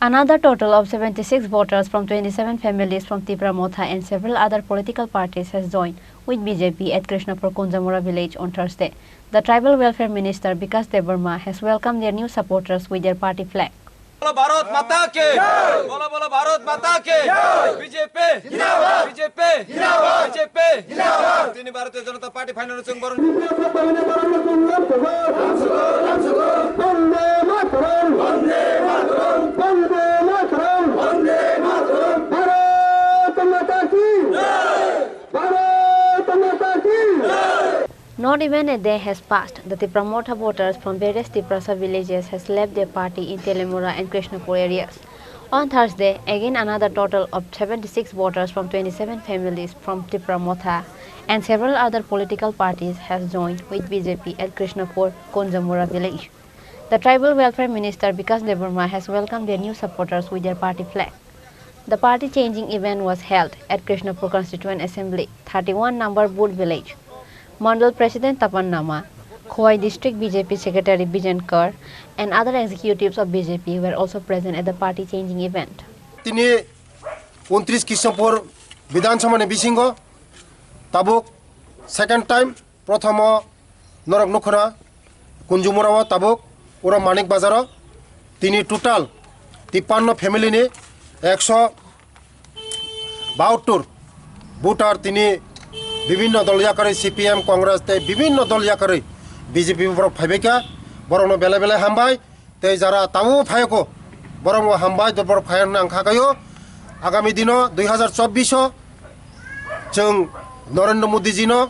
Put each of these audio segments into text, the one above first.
Another total of 76 voters from 27 families from Tipra Motha and several other political parties has joined with BJP at Krishnapur Kunjamura Village on Thursday. The Tribal Welfare Minister Tipra Motha has welcomed their new supporters with their party flag. बोलो भारत माता के बोलो बोलो भारत माता के BJP जिंदाबाद BJP जिंदाबाद BJP जिंदाबाद तीन भारतीय जनता पार्टी फाइनल संग वरुण वंदे मातरम वंदे मातरम वंदे मातरम वंदे मातरम भारत माता की जय भारत माता की जय. Not even a day has passed. The Tipra Motha voters from various Tipra villages has left their party in Telemura and Krishnapur areas. On Thursday, again another total of 76 voters from 27 families from Tipra Motha and several other political parties has joined with BJP at Krishnapur Kunjamura Village. The Tribal Welfare Minister Tipra Motha has welcomed their new supporters with their party flag. The party changing event was held at Krishnapur Constituent Assembly, 31 number Boot Village. Mandal President Tapan Nama, Khowai District BJP Secretary Bijan Kar, and other executives of BJP were also present at the party changing event. Tini 29 Krishnapur Vidansabha ne bisingo tabuk second time prothamo Norok Nukhora Kunjumura tabuk ura Manik Bazar tini total 53 family ne 172 voter tini বিভিন্ন দলীয় করে CPM Congress তে বিভিন্ন দলীয় করে BJP উপর ফাইবেকা বরং বেলে বেলে হামবাই তে যারা তাও ফায়কো বরং হামবাই দরবার ফায়ন আংখাগাयो আগামী দিন 2024 जों नरेंद्र मोदी जिनो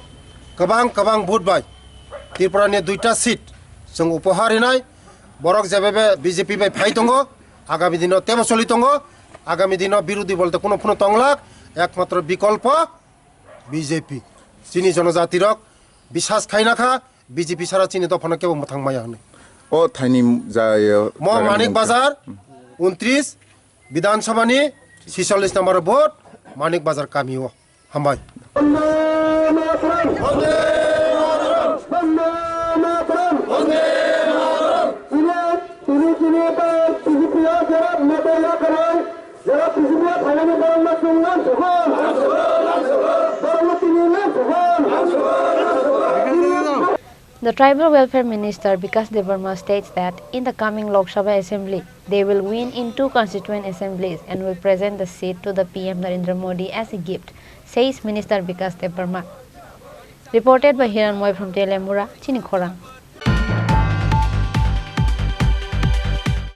गोबां भोट बाय त्रिपुरानि 2टा सीट जों उपहार होनाय बरक जेबे बीजेपी बाय फाइ दङ आगामी दिन तेबो चलि दङ आगामी दिन बिरोधी बलते कोनो तंगलाक एकमात्र विकल्प BJP Chini जनजाति रक विश्वास खाइनाखा BJP सारा Chini दफाना केबो मथां माया हने ओ थाइनि जायो म मानिक बाजार 29 विधानसभानि 46 नम्बर भोट मानिक बाजार कामियो हामबाय The Tribal Welfare Minister Tipra Motha states that in the coming Lok Sabha Assembly, they will win in 2 constituent assemblies and will present the seat to the PM Narendra Modi as a gift, says Minister Tipra Motha. Reported by Hiranmoy from Telemura, Chini Khorang.